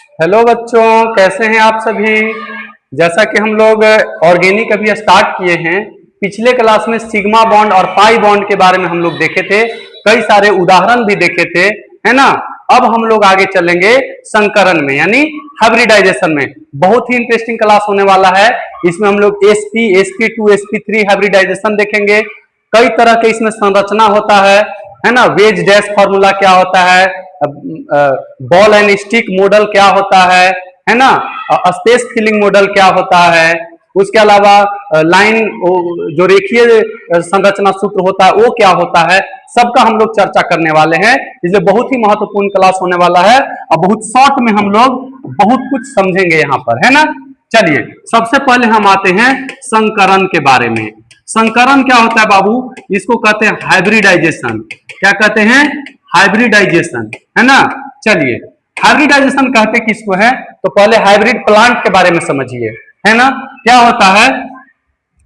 Hello बच्चों, कैसे हैं आप सभी। जैसा कि हम लोग ऑर्गेनिक अभी स्टार्ट किए हैं, पिछले क्लास में सिग्मा बॉन्ड और पाई बॉन्ड के बारे में हम लोग देखे थे, कई सारे उदाहरण भी देखे थे, है ना। अब हम लोग आगे चलेंगे संकरण में, यानी हाइब्रिडाइजेशन में। बहुत ही इंटरेस्टिंग क्लास होने वाला है। इसमें हम लोग sp, sp2, sp3 हाइब्रिडाइजेशन देखेंगे। कई तरह के इसमें संरचना होता है ना। वेज डैश फॉर्मूला क्या होता है, बॉल एंड स्टिक मॉडल क्या होता है ना। स्पेस फिलिंग मॉडल क्या होता है, उसके अलावा लाइन जो रेखीय संरचना सूत्र होता है वो क्या होता है, सबका हम लोग चर्चा करने वाले हैं। इसलिए बहुत ही महत्वपूर्ण क्लास होने वाला है और बहुत शॉर्ट में हम लोग बहुत कुछ समझेंगे यहाँ पर, है ना। चलिए सबसे पहले हम आते हैं संकरण के बारे में। संकरण क्या होता है बाबू, इसको कहते हैं हाइब्रिडाइजेशन। क्या कहते हैं? हाइब्रिडाइजेशन, है ना। चलिए हाइब्रिडाइजेशन कहते किसको है, तो पहले हाइब्रिड प्लांट के बारे में समझिए, है ना। क्या होता है,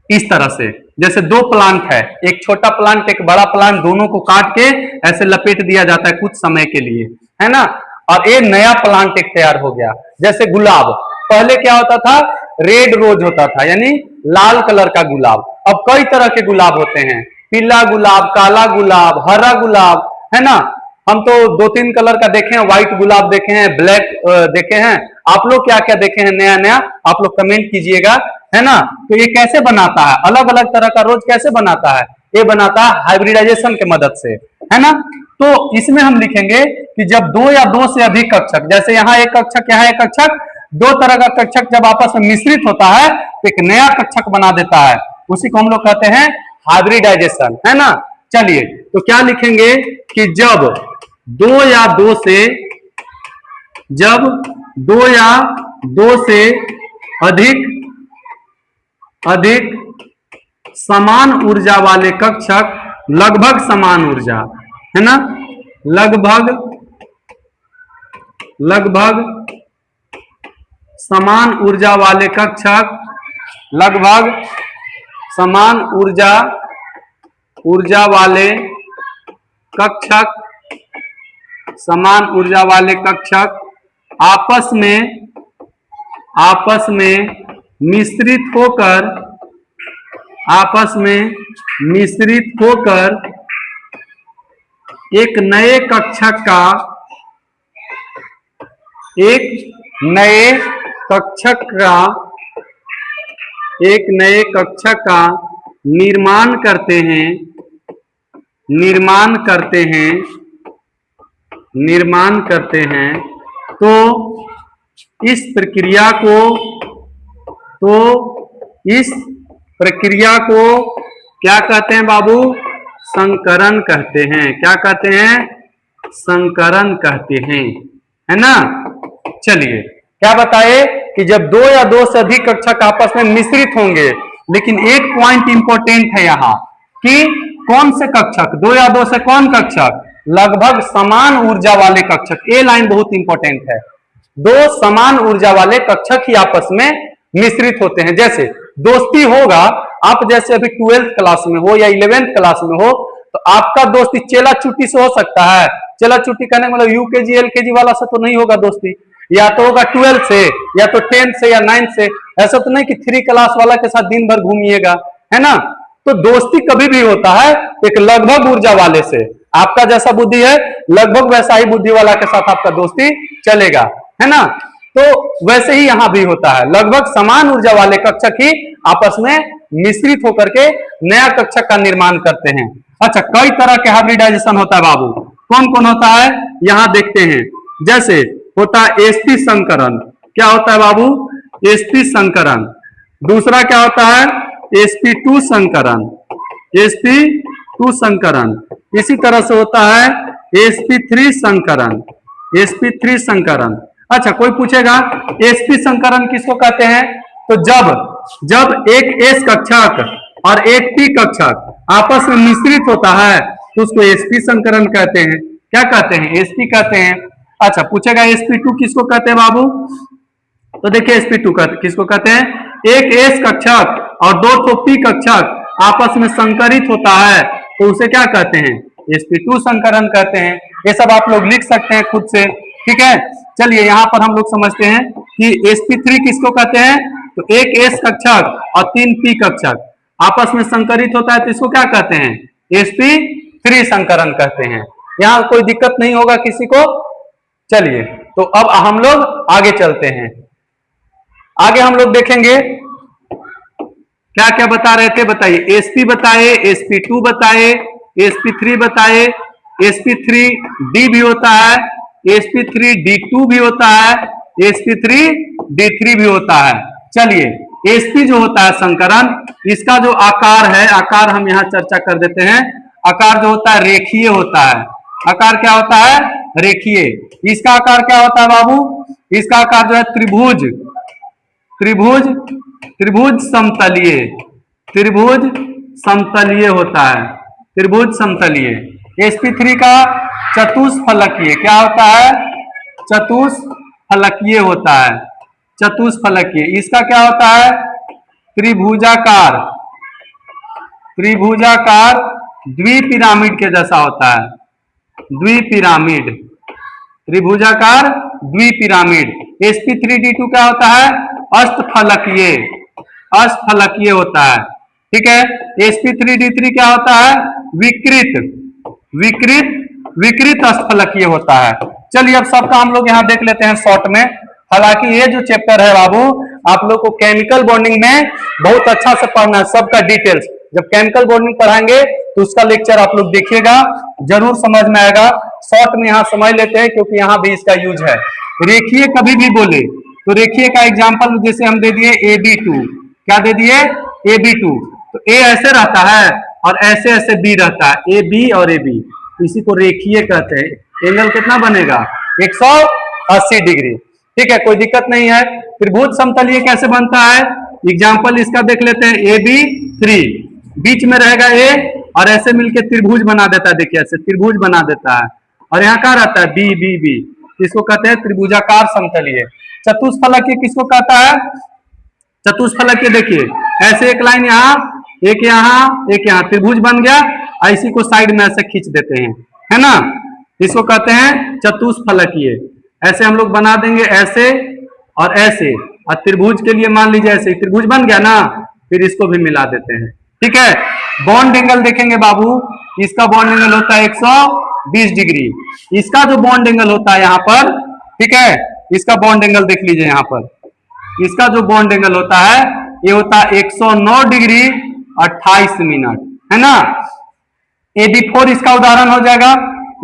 इस तरह से जैसे दो प्लांट है, एक छोटा प्लांट एक बड़ा प्लांट, दोनों को काट के ऐसे लपेट दिया जाता है कुछ समय के लिए, है ना। और एक नया प्लांट एक तैयार हो गया। जैसे गुलाब, पहले क्या होता था, रेड रोज होता था, यानी लाल कलर का गुलाब। अब कई तरह के गुलाब होते हैं, पीला गुलाब, काला गुलाब, हरा गुलाब, है ना। हम तो दो तीन कलर का देखे हैं, व्हाइट गुलाब देखे हैं, ब्लैक देखे हैं। आप लोग क्या क्या देखे हैं नया नया, आप लोग कमेंट कीजिएगा, है ना। तो ये कैसे बनाता है, अलग अलग तरह का रोज कैसे बनाता है, ये बनाता है हाइब्रिडाइजेशन के मदद से, है ना। तो इसमें हम लिखेंगे कि जब दो या दो से अधिक कक्षक, जैसे यहाँ एक कक्षक यहाँ एक कक्षक, दो तरह का कक्षक जब आपस में मिश्रित होता है तो एक नया कक्षक बना देता है, उसी को हम लोग कहते हैं हाइब्रिडाइजेशन, है ना। चलिए तो क्या लिखेंगे कि जब जब दो या दो से अधिक समान ऊर्जा वाले कक्षक, लगभग समान ऊर्जा, है ना, लगभग समान ऊर्जा वाले कक्षक, लगभग समान ऊर्जा वाले कक्षक, समान ऊर्जा वाले कक्षक आपस में मिश्रित होकर एक नए कक्षक का निर्माण करते हैं। तो इस प्रक्रिया को क्या कहते हैं बाबू? संकरण कहते हैं। क्या कहते हैं? संकरण कहते हैं, है ना। चलिए क्या बताए कि जब दो या दो से अधिक कक्षक आपस में मिश्रित होंगे, लेकिन एक पॉइंट इंपॉर्टेंट है यहाँ कि कौन से कक्षक, दो या दो से कौन कक्षक, लगभग समान ऊर्जा वाले कक्षक। ये लाइन बहुत इंपॉर्टेंट है, दो समान ऊर्जा वाले कक्षक ही आपस में मिश्रित होते हैं। जैसे दोस्ती होगा, आप जैसे अभी 12th क्लास में हो या 11th क्लास में हो, तो आपका दोस्ती चेला चुट्टी से हो सकता है। चेला चुट्टी कहने का मतलब यूकेजी एलकेजी वाला से तो नहीं होगा दोस्ती, या तो होगा 12th से, या तो 10th से, या 9th से। ऐसा तो नहीं कि 3 क्लास वाला के साथ दिन भर घूमिएगा, है ना। तो दोस्ती कभी भी होता है एक लगभग ऊर्जा वाले से। आपका जैसा बुद्धि है, लगभग वैसा ही बुद्धि वाला के साथ आपका दोस्ती चलेगा, है ना। तो वैसे ही यहां भी होता है, लगभग समान ऊर्जा वाले कक्षक ही आपस में मिश्रित होकर के नया कक्षक का निर्माण करते हैं। अच्छा, कई तरह के हाइब्रिडाइजेशन होता है बाबू, कौन कौन होता है यहां देखते हैं। जैसे होता है sp संकरण। क्या होता है बाबू? sp संकरण। दूसरा क्या होता है? sp2 संकरण, sp2 संकरण। इसी तरह से होता है sp3 संकरण, sp3 संकरण। अच्छा, कोई पूछेगा sp संकरण किसको कहते हैं, तो जब एक s कक्षक और एक p कक्षक आपस में मिश्रित होता है तो उसको sp संकरण कहते हैं। क्या कहते हैं? sp कहते हैं। अच्छा, पूछेगा sp2 किसको कहते हैं बाबू, तो देखिए sp2 किसको कहते हैं, एक s कक्षक और दो तो p कक्षक आपस में संकरित होता है तो उसे क्या कहते हैं? sp2 संकरण कहते हैं। ये सब आप लोग लिख सकते हैं खुद से, ठीक है, चलिए यहाँ पर हम लोग समझते हैं कि sp3 किसको कहते हैं। तो एक s कक्षक और 3 p कक्षक आपस में संकरित होता है तो इसको क्या कहते हैं, sp3 संकरण कहते हैं। यहाँ कोई दिक्कत नहीं होगा किसी को। चलिए तो अब हम लोग आगे चलते हैं। आगे हम लोग देखेंगे क्या क्या बता रहे थे, बताइए। sp बताए, sp2 बताए, sp3 बताए, sp3d भी होता है, sp3d2 भी होता है, sp3d3 भी होता है। चलिए sp जो होता है संकरण, इसका जो आकार है, आकार हम यहाँ चर्चा कर देते हैं। आकार जो होता है रेखीय होता है। आकार क्या होता है, रेखीय। इसका आकार क्या होता है बाबू, इसका आकार जो है त्रिभुज, त्रिभुज, त्रिभुज समतलीय, त्रिभुज समतलीय होता है, त्रिभुज समतलीय। sp3 का चतुष्फलकीय क्या होता है, चतुष्फलकीय होता है, चतुष्फलकीय। इसका क्या होता है, त्रिभुजाकार, त्रिभुजाकार द्विपिरामिड के जैसा होता है, द्विपिरामिड, त्रिभुजाकार द्विपिरामिड। sp3d2 क्या होता है, अष्टफलकीय, अष्टफलकीय होता है। ठीक है, sp3d3 क्या होता है, विकृत, विकृत, विकृत अष्टफलकीय होता है। चलिए अब सबका हम लोग यहाँ देख लेते हैं शॉर्ट में। हालांकि ये जो चैप्टर है बाबू आप लोग को केमिकल बॉन्डिंग में बहुत अच्छा से पढ़ना है, सबका डिटेल्स। जब केमिकल बॉन्डिंग पढ़ाएंगे तो उसका लेक्चर आप लोग देखिएगा, जरूर समझ में आएगा। शॉर्ट में यहाँ समझ लेते हैं क्योंकि यहाँ भी इसका यूज है। रेखीय कभी भी बोले तो रेखीय का एग्जाम्पल जैसे हम दे दिए AB2, क्या दे दिए, AB2। तो A ऐसे रहता है और ऐसे ऐसे B रहता है, AB और AB, इसी को रेखीय कहते हैं। एंगल कितना बनेगा, 180 डिग्री। ठीक है, कोई दिक्कत नहीं है। त्रिभुज समतलीय कैसे बनता है, एग्जाम्पल इसका देख लेते हैं। AB3, बीच में रहेगा A और ऐसे मिलके त्रिभुज बना देता है, देखिए ऐसे त्रिभुज बना देता है। और यहाँ क्या रहता है, BBB, इसको कहते हैं त्रिभुजाकार समतलीय। चतुष्फलकीय किसको कहता है, चतुष्फलकीय देखिए ऐसे एक लाइन यहाँ, एक यहाँ, एक यहाँ, त्रिभुज बन गया। इसी को साइड में ऐसे खींच देते हैं, है ना, इसको कहते हैं चतुष्फलकीय। ऐसे हम लोग बना देंगे, ऐसे और ऐसे, और त्रिभुज के लिए मान लीजिए ऐसे त्रिभुज बन गया ना, फिर इसको भी मिला देते हैं। ठीक है, बॉन्ड एंगल देखेंगे बाबू, इसका बॉन्ड एंगल होता है 120 डिग्री। इसका जो बॉन्ड एंगल होता है यहाँ पर, ठीक है, इसका बॉन्ड एंगल देख लीजिए यहाँ पर, इसका जो बॉन्ड एंगल होता है ये होता है 109 डिग्री 28 मिनट, है ना। AB4 इसका उदाहरण हो जाएगा।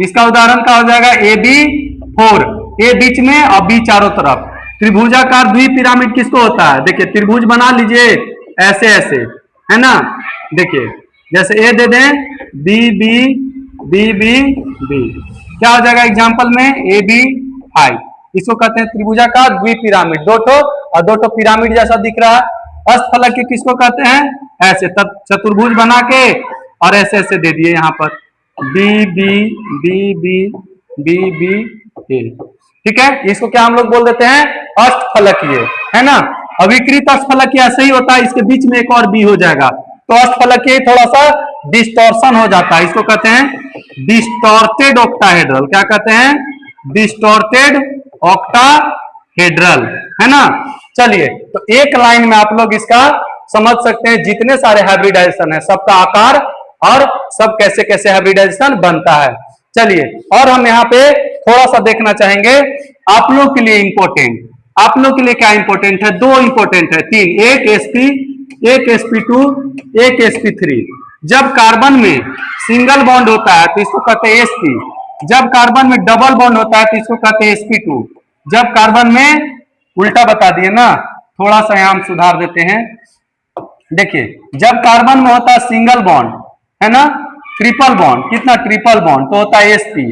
इसका उदाहरण क्या हो जाएगा, AB4, A बीच में और B चारों तरफ। त्रिभुजाकार द्विपिरामिड किसको होता है, देखिए त्रिभुज बना लीजिए ऐसे ऐसे, है ना। देखिए जैसे A दे दें, BB, BB, B, क्या हो जाएगा एग्जाम्पल में, AB5। इसको कहते हैं त्रिभुजाकार द्विपिरामिड, दो ठो और दो ठो पिरामिड जैसा दिख रहा है। अष्टफलकीय किसको कहते हैं, ऐसे चतुर्भुज बना के और ऐसे ऐसे दे दिए यहाँ पर, BB, BB, BB, A। ठीक है, इसको क्या हम लोग बोल देते हैं, अष्टफलकीय, है ना। अविकृत अष्टफलकीय ऐसे ही होता है, इसके बीच में एक और B हो जाएगा तो अष्टफलकीय थोड़ा सा डिस्टॉर्शन हो जाता है, इसको कहते हैं डिस्टॉर्टेड ऑक्टाहेड्रल। क्या कहते हैं, डिस्टॉर्टेड ऑक्टाहेड्रल, है ना। चलिए तो एक लाइन में आप लोग इसका समझ सकते हैं, जितने सारे हाइब्रिडाइजेशन है सबका आकार और सब कैसे कैसे हाइब्रिडाइजेशन बनता है। चलिए और हम यहाँ पे थोड़ा सा देखना चाहेंगे आप लोग के लिए इंपॉर्टेंट, आप लोग के लिए क्या इंपॉर्टेंट है, दो इंपॉर्टेंट है, तीन, एक sp, एक sp2, एक sp3। जब कार्बन में सिंगल बॉन्ड होता है तो इसको कहते हैं sp, जब कार्बन में डबल बॉन्ड होता है तो इसको कहते हैं sp2। जब कार्बन में, उल्टा बता दिए ना, थोड़ा सा यहाँ हम सुधार देते हैं। देखिए जब कार्बन में होता है सिंगल बॉन्ड, है ना, ट्रिपल बॉन्ड, कितना ट्रिपल बॉन्ड तो होता है sp,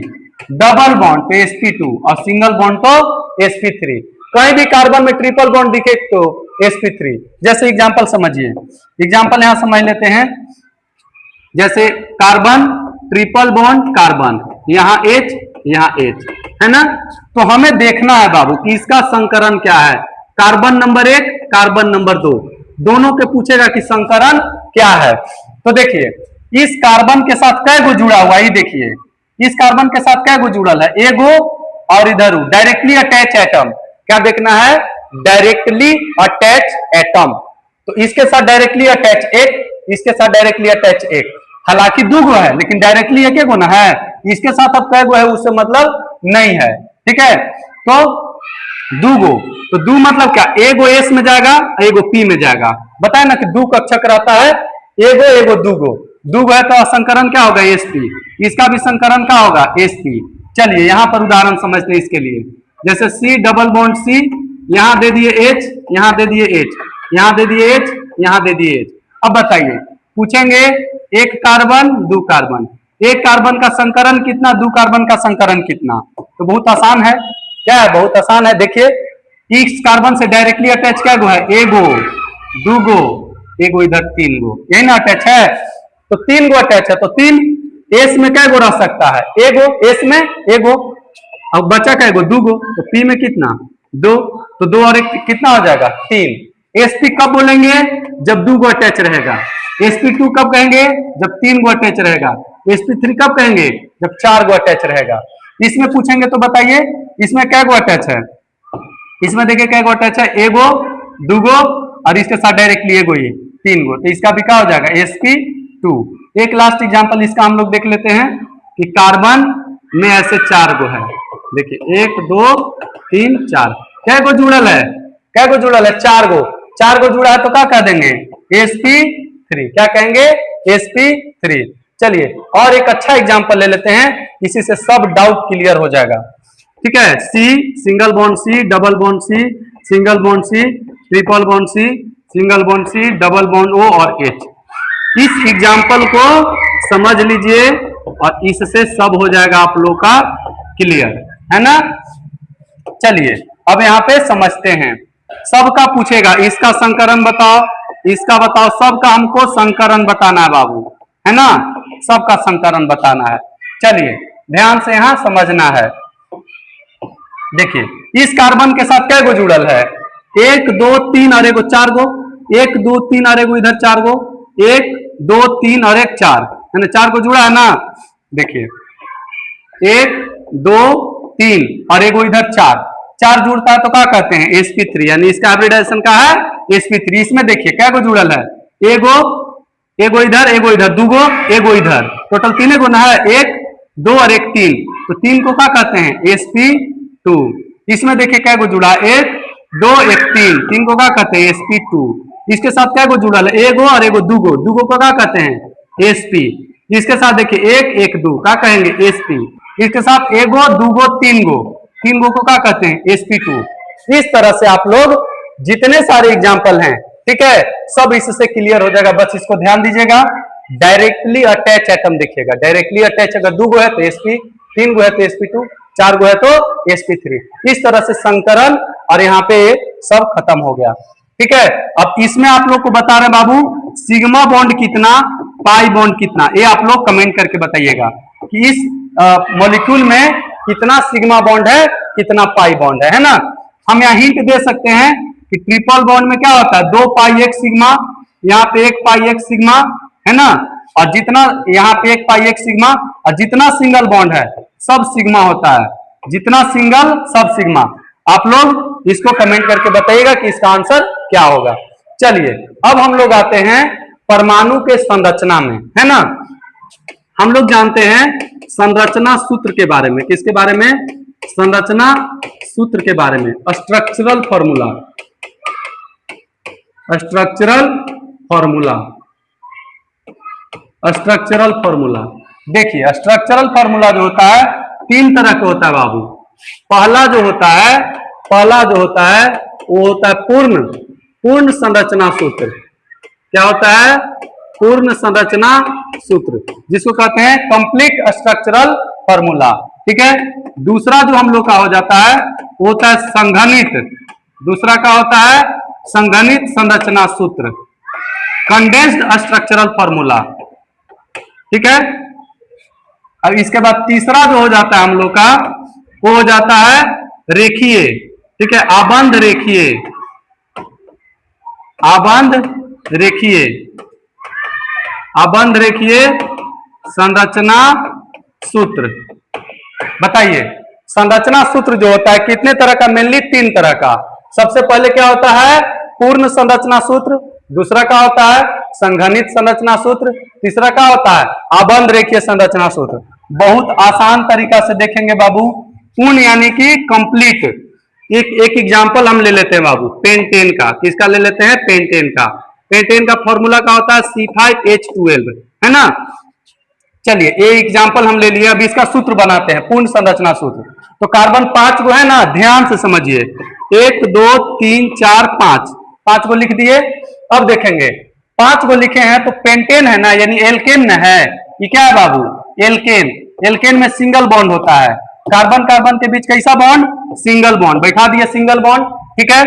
डबल बॉन्ड तो sp2 और सिंगल बॉन्ड तो sp3। कहीं भी कार्बन में ट्रिपल बॉन्ड दिखे तो sp3। जैसे एग्जांपल समझिए, एग्जांपल यहां समझ लेते हैं। जैसे कार्बन, ट्रिपल बॉन्ड कार्बन, यहाँ H, यहाँ H, है ना। तो हमें देखना है बाबू कि इसका संकरण क्या है, कार्बन नंबर 1, कार्बन नंबर 2, दोनों के पूछेगा कि संकरण क्या है। तो देखिए इस कार्बन के साथ कै गो जुड़ा हुआ है, ये देखिए इस कार्बन के साथ कै गो जुड़ल है, एगो और इधर U, डायरेक्टली अटैच एटम। क्या देखना है? Directly attach atom. तो इसके साथ डायरेक्टली अटैच एक, इसके साथ डायरेक्टली अटैच एक। हालांकि दो गो है लेकिन डायरेक्टली एक गो ना है, इसके साथ अब कै गो है उससे मतलब नहीं है। ठीक है, तो दो गो, तो दो मतलब क्या? एगो एस में जाएगा, एगो पी में जाएगा। बताए ना कि दो कक्षक रहता है, एगो एगो दो गो है, तो संकरण क्या होगा? एसपी। इसका भी संकरण क्या होगा? एसपी। चलिए यहां पर उदाहरण समझते हैं इसके लिए। जैसे सी डबल बॉन्ड सी, यहां दे दिए एच, यहां दे दिए एच, यहां दे दिए एच, यहां दे दिए एच। अब बताइए, पूछेंगे एक कार्बन दो कार्बन, एक कार्बन का संकरण कितना, दो कार्बन का संकरण कितना? तो बहुत आसान है। क्या है? बहुत आसान है। देखिए इस कार्बन से डायरेक्टली अटैच क्या गो है? एगो, दो गो, एगो इधर तीन गो, यही ना अटैच है। तो तीन गो अटैच है, तो तीन एस में क्या गो रह सकता है? एगो, एस में एगो। अब बचा क्या गो? दो गो, तो पी में कितना? दो, तो दो और एक कितना हो जाएगा? तीन। एसपी कब बोलेंगे? जब दो गो अटैच रहेगा। sp2 कब कहेंगे? जब तीन गो अटैच रहेगा। sp3 कब कहेंगे? जब चार गो अटैच रहेगा। इसमें पूछेंगे तो बताइए इसमें क्या गो अटैच है? इसमें देखिए क्या गो अटैच है? एगो, दो गो, और इसके साथ डायरेक्टली एगो, ये तीन गो, तो इसका भी क्या हो जाएगा? sp2। एक लास्ट एग्जांपल इसका हम लोग देख लेते हैं कि कार्बन में ऐसे चार गो है। देखिए एक दो तीन चार, क्या गो जुड़ल है? क्या गो जुड़ल है? चार गो। चार गो जुड़ा है तो क्या कह देंगे? sp3। क्या कहेंगे? sp3। चलिए और एक अच्छा एग्जांपल ले लेते हैं, इसी से सब डाउट क्लियर हो जाएगा। ठीक है, C single bond C, double bond C, single bond C, triple bond C, single bond C, double bond O और एच। इस एग्जाम्पल को समझ लीजिए और इससे सब हो जाएगा आप लोग का क्लियर, है ना। चलिए अब यहाँ पे समझते हैं। सबका पूछेगा इसका संकरण बताओ, इसका बताओ, सबका हमको संकरण बताना है बाबू, है ना। सबका संकरण बताना है। चलिए ध्यान से यहां समझना है। देखिए इस कार्बन के साथ क्या गो जुड़ल है? एक दो तीन और एगो चार गो, एक दो तीन और एगो इधर चार गो, एक दो तीन और एक चार, है ना, चार को जुड़ा है ना। देखिए एक दो तीन और एगो इधर चार, चार जुड़ता है तो क्या कहते हैं? sp3, यानी इसका हाइब्रिडाइजेशन का है sp3। इसमें देखिए क्या गो जुड़ल है? एगो, एगो इधर दो गो, एगो इधर, टोटल तीन गो ना है, एक दो और एक तीन, तो तीन को क्या कहते हैं? sp2। इसमें देखिए क्या गो जुड़ा? एक दो एक तीन, तीन को क्या कहते हैं? sp2। इसके साथ क्या गो जुड़ा है? एगो और एगो दो गो को क्या कहते हैं? sp। इसके साथ देखिए एक एक दो, क्या कहेंगे? sp। इसके साथ एगो दो गो तीन गो को क्या कहते हैं? sp2। इस तरह से आप लोग जितने सारे एग्जाम्पल हैं, ठीक है, सब इससे क्लियर हो जाएगा। बस इसको ध्यान दीजिएगा, डायरेक्टली अटैच एटम देखिएगा। डायरेक्टली अटैच अगर दो गो है तो sp, तीन गो है तो sp2, चार गो है तो sp3। इस तरह से संकरण और यहाँ पे सब खत्म हो गया। ठीक है, अब इसमें आप लोग को बता रहे बाबू सिग्मा बॉन्ड कितना, पाई बॉन्ड कितना, ये आप लोग कमेंट करके बताइएगा कि इस मॉलिक्यूल में कितना सिग्मा बॉन्ड है, कितना पाई बॉन्ड है ना। हम यहाँ हिंट दे सकते हैं कि ट्रिपल बॉन्ड में क्या होता है? दो पाई एक सिग्मा, यहाँ पे एक पाई एक सिग्मा, है ना, और जितना यहाँ पे एक पाई एक सिग्मा, और जितना सिंगल बॉन्ड है सब सिग्मा होता है, जितना सिंगल सब सिग्मा। आप लोग इसको कमेंट करके बताइएगा कि इसका आंसर क्या होगा। चलिए अब हम लोग आते हैं परमाणु के संरचना में, है ना। हम लोग जानते हैं संरचना सूत्र के बारे में। किसके बारे में? संरचना सूत्र के बारे में, structural formula. Structural formula, structural formula. देखिए स्ट्रक्चरल फॉर्मूला जो होता है तीन तरह का होता है बाबू। पहला जो होता है वो होता है पूर्ण संरचना सूत्र। क्या होता है? पूर्ण संरचना सूत्र, जिसको कहते हैं कंप्लीट स्ट्रक्चरल फॉर्मूला। ठीक है, दूसरा जो हम लोग का हो जाता है वो होता है संघनित। दूसरा का होता है संघनित संरचना सूत्र, कंडेंस्ड स्ट्रक्चरल फॉर्मूला। ठीक है, अब इसके बाद तीसरा जो हो जाता है हम लोग का वो हो जाता है रेखीय। ठीक है, आबंध रेखीय, आबंध रेखीय संरचना सूत्र। बताइए संरचना सूत्र जो होता है कितने तरह का, मेनली 3 तरह का। सबसे पहले क्या होता है, पूर्ण संरचना सूत्र। दूसरा क्या होता है, संघनित संरचना सूत्र। तीसरा क्या होता है, आबंध रेखीय संरचना सूत्र। बहुत आसान तरीका से देखेंगे बाबू, पूर्ण यानी कि कंप्लीट। एक एग्जांपल हम ले लेते हैं बाबू, पेंटेन का। किसका ले लेते हैं, पेंटेन का। पेंटेन का फॉर्मूला क्या होता है, C5H12, है ना। चलिए ये एग्जांपल हम ले लिए, अब इसका सूत्र बनाते हैं, पूर्ण संरचना सूत्र। तो कार्बन 5 को है ना, ध्यान से समझिए, 1 2 3 4 5 को लिख दिए। अब देखेंगे 5 को लिखे हैं तो पेंटेन है ना, यानी एल्केन न है। ये क्या है बाबू, एल्केन। एल्केन में सिंगल बॉन्ड होता है, कार्बन कार्बन के बीच कैसा बॉन्ड, सिंगल बॉन्ड, बैठा दिए सिंगल बॉन्ड, ठीक है।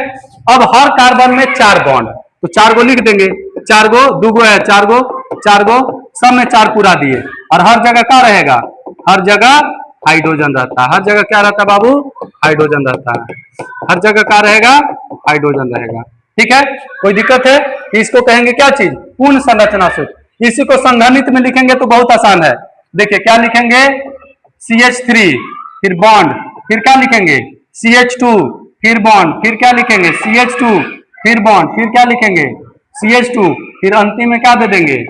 अब हर कार्बन में 4 बॉन्ड, तो 4 को लिख देंगे, 4 गो, 2 गो है, 4 गो, सब में 4 पूरा दिए। और हर जगह क्या रहेगा, हर जगह हाइड्रोजन रहता है। हर जगह क्या रहता है बाबू, हाइड्रोजन रहता है। हर जगह क्या रहेगा, हाइड्रोजन रहेगा, ठीक है। कोई दिक्कत है, इसको कहेंगे क्या चीज, पूर्ण संरचना सूत्र। इसी को संघनित में लिखेंगे तो बहुत आसान है। देखिए क्या लिखेंगे, CH3, फिर बॉन्ड, फिर क्या लिखेंगे, CH2, फिर बॉन्ड, फिर क्या लिखेंगे, CH2, फिर बॉन्ड, फिर क्या लिखेंगे, CH2, फिर अंतिम में क्या दे देंगे,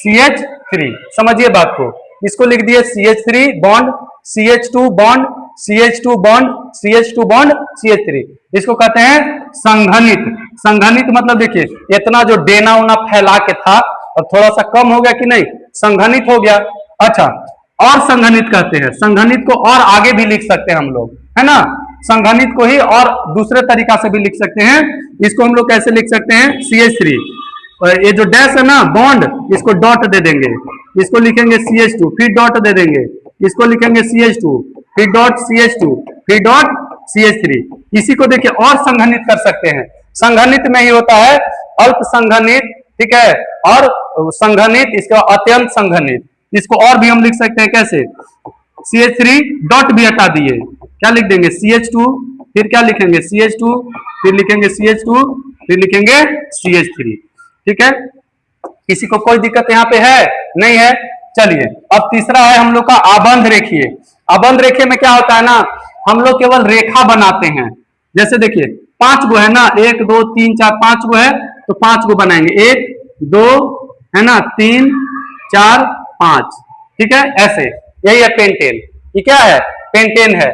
CH3। समझिए बात को, इसको लिख दिए CH3 bond, CH2 bond, CH2 bond, CH2 bond, CH3। इसको कहते हैं संघनित। संघनित मतलब देखिए इतना जो डेना उना फैला के था और थोड़ा सा कम हो गया कि नहीं, संघनित हो गया। अच्छा, और संघनित कहते हैं, संघनित को और आगे भी लिख सकते हैं हम लोग, है ना। संघनित को ही और दूसरे तरीका से भी लिख सकते हैं। इसको हम लोग कैसे लिख सकते हैं, CH3, और ये जो डैश है ना बॉन्ड, इसको डॉट दे देंगे, इसको लिखेंगे CH2, फिर डॉट दे देंगे, इसको लिखेंगे CH2, फिर डॉट CH2, फिर डॉट CH3। इसी को देखिए और संघनित कर सकते हैं। संघनित में ही होता है अल्प संघनित, ठीक है, और संघनित, इसका अत्यंत संघनित। इसको और भी हम लिख सकते हैं कैसे, CH3 डॉट भी हटा दिए, क्या लिख देंगे CH2, फिर क्या लिखेंगे CH2, फिर लिखेंगे CH2, फिर लिखेंगे CH3, ठीक है। किसी को कोई दिक्कत यहाँ पे है, नहीं है। चलिए अब तीसरा है हम लोग का आबंध रेखीय। आबंध रेखीय में क्या होता है ना, हम लोग केवल रेखा बनाते हैं। जैसे देखिए 5 गो है ना, 1 2 3 4 5 गो है, तो 5 गो बनाएंगे, 1 2 है ना, 3 4 5, ठीक है। ऐसे यही है पेंटेन। ये क्या है, पेंटेन है।